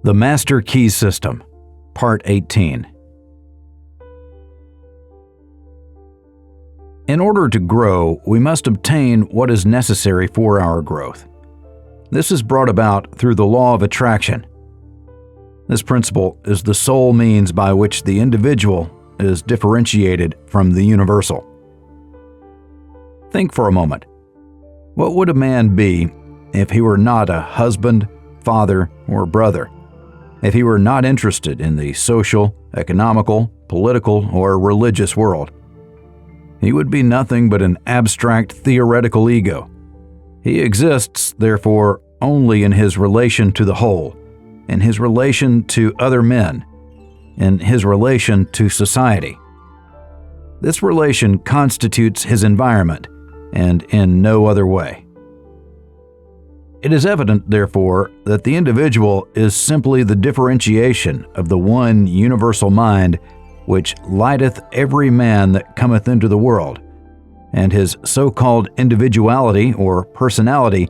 The Master Key System, Part 18. In order to grow, we must obtain what is necessary for our growth. This is brought about through the law of attraction. This principle is the sole means by which the individual is differentiated from the universal. Think for a moment. What would a man be if he were not a husband, father, or brother? If he were not interested in the social, economical, political, or religious world? He would be nothing but an abstract theoretical ego. He exists, therefore, only in his relation to the whole, in his relation to other men, in his relation to society. This relation constitutes his environment, and in no other way. It is evident, therefore, that the individual is simply the differentiation of the one universal mind which lighteth every man that cometh into the world, and his so-called individuality or personality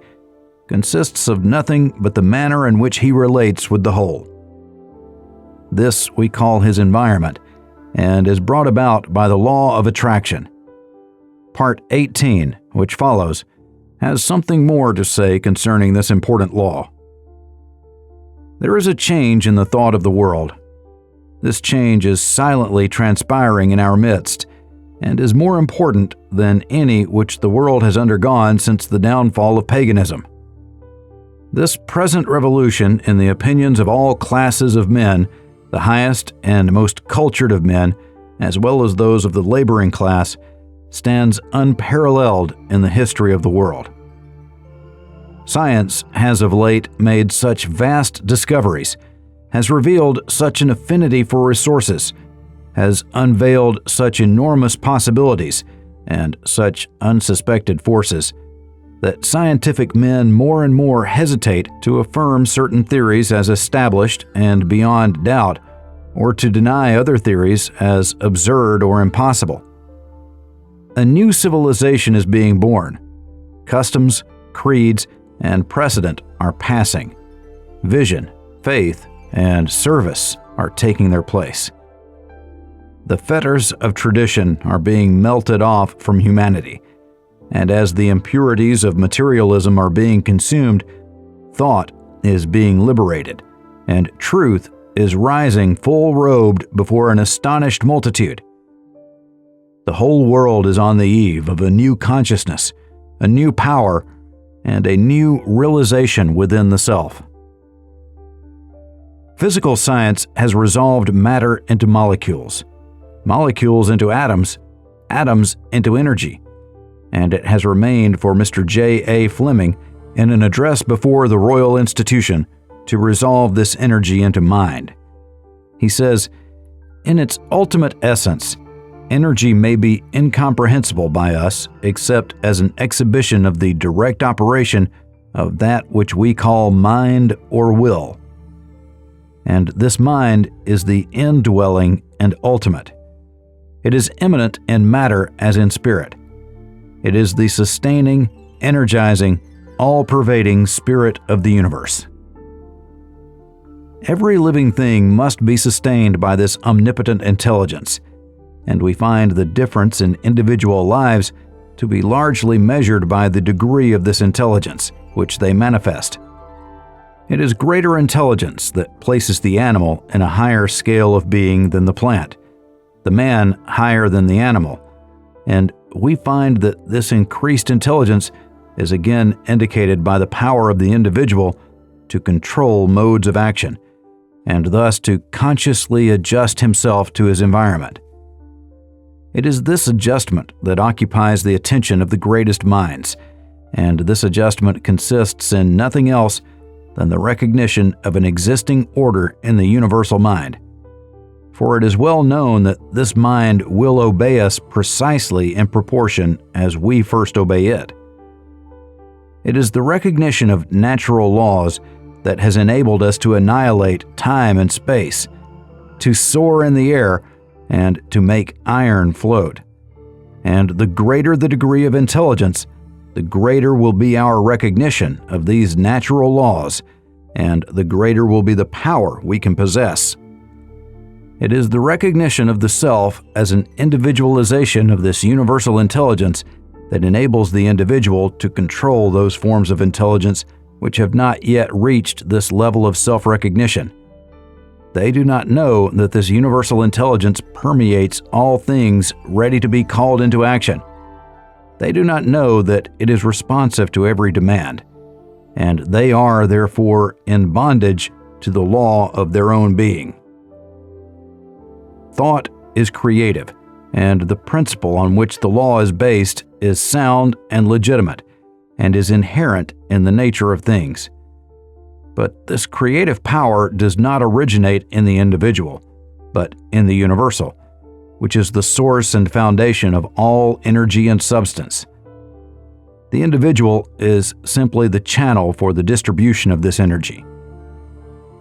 consists of nothing but the manner in which he relates with the whole. This we call his environment, and is brought about by the law of attraction. Part 18, which follows, has something more to say concerning this important law. There is a change in the thought of the world. This change is silently transpiring in our midst, and is more important than any which the world has undergone since the downfall of paganism. This present revolution in the opinions of all classes of men, the highest and most cultured of men, as well as those of the laboring class, stands unparalleled in the history of the world. Science has of late made such vast discoveries, has revealed such an affinity for resources, has unveiled such enormous possibilities and such unsuspected forces, that scientific men more and more hesitate to affirm certain theories as established and beyond doubt, or to deny other theories as absurd or impossible. A new civilization is being born. Customs, creeds, and precedent are passing. Vision, faith, and service are taking their place. The fetters of tradition are being melted off from humanity, and as the impurities of materialism are being consumed, thought is being liberated, and truth is rising full-robed before an astonished multitude. The whole world is on the eve of a new consciousness, a new power, and a new realization within the self. Physical science has resolved matter into molecules, molecules into atoms, atoms into energy, and it has remained for Mr. J.A. Fleming, in an address before the Royal Institution, to resolve this energy into mind. He says, "In its ultimate essence, energy may be incomprehensible by us except as an exhibition of the direct operation of that which we call mind or will. And this mind is the indwelling and ultimate. It is immanent in matter as in spirit. It is the sustaining, energizing, all-pervading spirit of the universe." Every living thing must be sustained by this omnipotent intelligence, and we find the difference in individual lives to be largely measured by the degree of this intelligence which they manifest. It is greater intelligence that places the animal in a higher scale of being than the plant, the man higher than the animal, and we find that this increased intelligence is again indicated by the power of the individual to control modes of action, and thus to consciously adjust himself to his environment. It is this adjustment that occupies the attention of the greatest minds, and this adjustment consists in nothing else than the recognition of an existing order in the universal mind. For it is well known that this mind will obey us precisely in proportion as we first obey it. It is the recognition of natural laws that has enabled us to annihilate time and space, to soar in the air, and to make iron float. And the greater the degree of intelligence, the greater will be our recognition of these natural laws, and the greater will be the power we can possess. It is the recognition of the self as an individualization of this universal intelligence that enables the individual to control those forms of intelligence which have not yet reached this level of self-recognition. They do not know that this universal intelligence permeates all things ready to be called into action. They do not know that it is responsive to every demand, and they are therefore in bondage to the law of their own being. Thought is creative, and the principle on which the law is based is sound and legitimate, and is inherent in the nature of things. But this creative power does not originate in the individual, but in the universal, which is the source and foundation of all energy and substance. The individual is simply the channel for the distribution of this energy.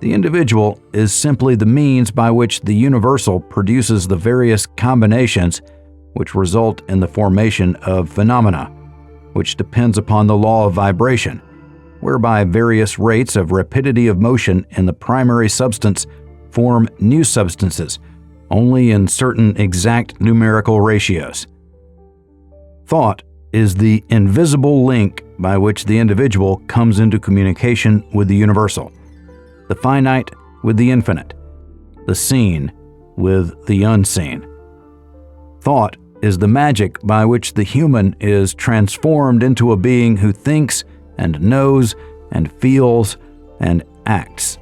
The individual is simply the means by which the universal produces the various combinations which result in the formation of phenomena, which depends upon the law of vibration, whereby various rates of rapidity of motion in the primary substance form new substances, only in certain exact numerical ratios. Thought is the invisible link by which the individual comes into communication with the universal, the finite with the infinite, the seen with the unseen. Thought is the magic by which the human is transformed into a being who thinks and knows and feels and acts.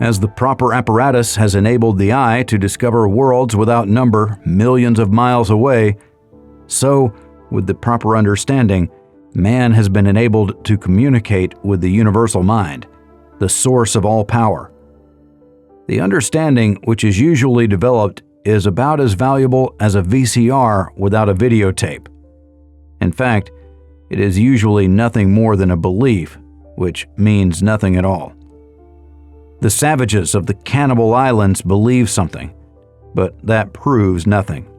As the proper apparatus has enabled the eye to discover worlds without number millions of miles away, so, with the proper understanding, man has been enabled to communicate with the universal mind, the source of all power. The understanding which is usually developed is about as valuable as a VCR without a videotape. In fact, it is usually nothing more than a belief, which means nothing at all. The savages of the Cannibal Islands believe something, but that proves nothing.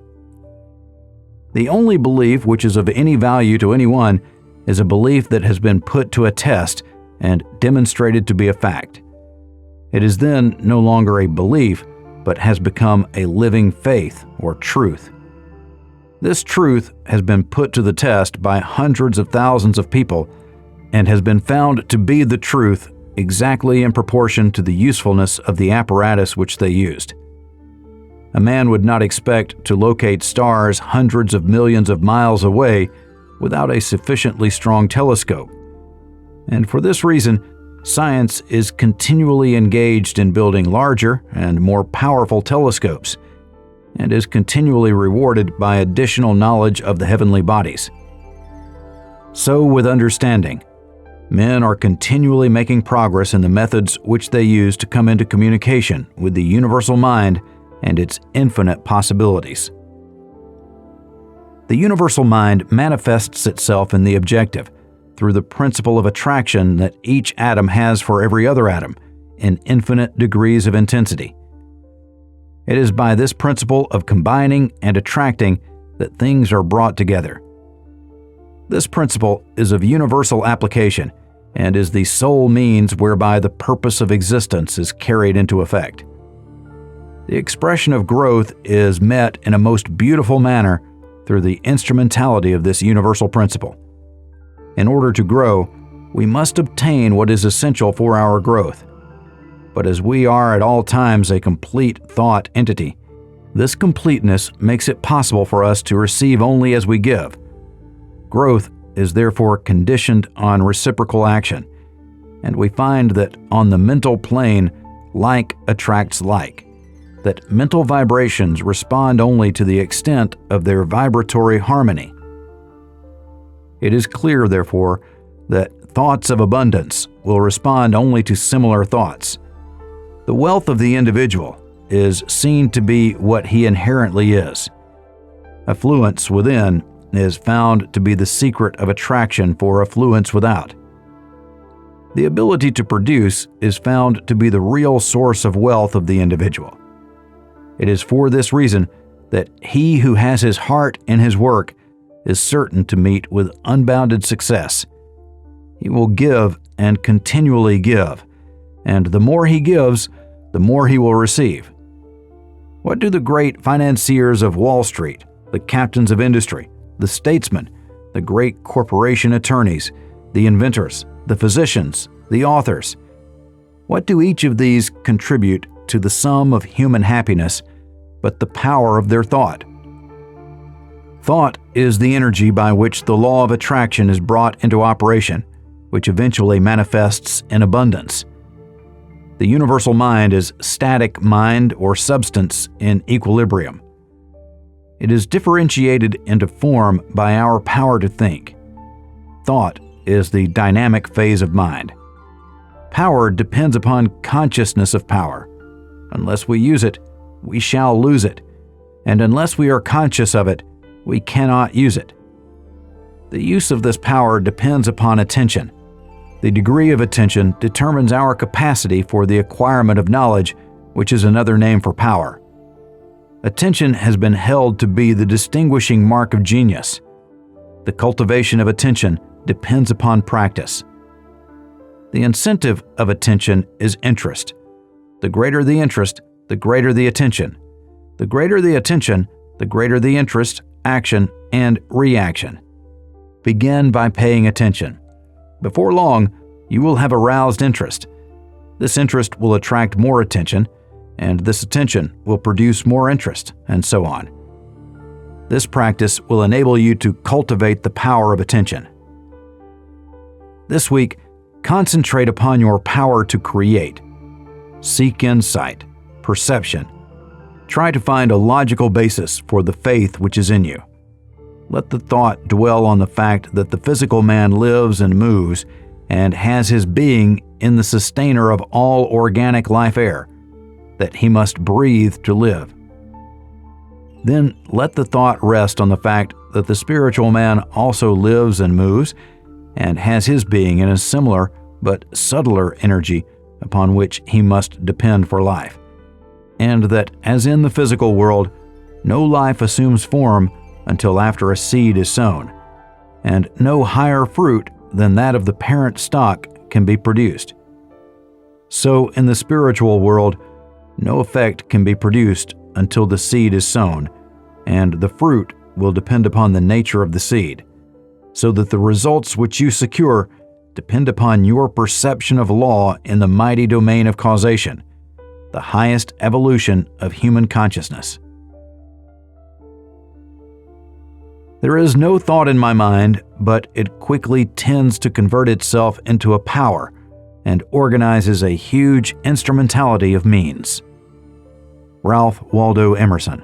The only belief which is of any value to anyone is a belief that has been put to a test and demonstrated to be a fact. It is then no longer a belief, but has become a living faith or truth. This truth has been put to the test by hundreds of thousands of people and has been found to be the truth exactly in proportion to the usefulness of the apparatus which they used. A man would not expect to locate stars hundreds of millions of miles away without a sufficiently strong telescope. And for this reason, science is continually engaged in building larger and more powerful telescopes, and is continually rewarded by additional knowledge of the heavenly bodies. So with understanding, men are continually making progress in the methods which they use to come into communication with the universal mind and its infinite possibilities. The universal mind manifests itself in the objective through the principle of attraction that each atom has for every other atom in infinite degrees of intensity. It is by this principle of combining and attracting that things are brought together. This principle is of universal application and is the sole means whereby the purpose of existence is carried into effect. The expression of growth is met in a most beautiful manner through the instrumentality of this universal principle. In order to grow, we must obtain what is essential for our growth. But as we are at all times a complete thought entity, this completeness makes it possible for us to receive only as we give. Growth is therefore conditioned on reciprocal action, and we find that on the mental plane, like attracts like, that mental vibrations respond only to the extent of their vibratory harmony. It is clear, therefore, that thoughts of abundance will respond only to similar thoughts. The wealth of the individual is seen to be what he inherently is. Affluence within is found to be the secret of attraction for affluence without. The ability to produce is found to be the real source of wealth of the individual. It is for this reason that he who has his heart in his work is certain to meet with unbounded success. He will give and continually give, and the more he gives, the more he will receive. What do the great financiers of Wall Street, the captains of industry, the statesmen, the great corporation attorneys, the inventors, the physicians, the authors, what do each of these contribute to the sum of human happiness but the power of their thought? Thought is the energy by which the law of attraction is brought into operation, which eventually manifests in abundance. The universal mind is static mind or substance in equilibrium. It is differentiated into form by our power to think. Thought is the dynamic phase of mind. Power depends upon consciousness of power. Unless we use it, we shall lose it, and unless we are conscious of it, we cannot use it. The use of this power depends upon attention. The degree of attention determines our capacity for the acquirement of knowledge, which is another name for power. Attention has been held to be the distinguishing mark of genius. The cultivation of attention depends upon practice. The incentive of attention is interest. The greater the interest, the greater the attention. The greater the attention, the greater the interest, action, and reaction. Begin by paying attention. Before long, you will have aroused interest. This interest will attract more attention, and this attention will produce more interest, and so on. This practice will enable you to cultivate the power of attention. This week, concentrate upon your power to create. Seek insight, perception. Try to find a logical basis for the faith which is in you. Let the thought dwell on the fact that the physical man lives and moves and has his being in the sustainer of all organic life air, that he must breathe to live. Then let the thought rest on the fact that the spiritual man also lives and moves and has his being in a similar but subtler energy upon which he must depend for life, and that, as in the physical world, no life assumes form until after a seed is sown, and no higher fruit than that of the parent stock can be produced. So in the spiritual world, no effect can be produced until the seed is sown, and the fruit will depend upon the nature of the seed, so that the results which you secure depend upon your perception of law in the mighty domain of causation, the highest evolution of human consciousness. There is no thought in my mind, but it quickly tends to convert itself into a power and organizes a huge instrumentality of means. Ralph Waldo Emerson.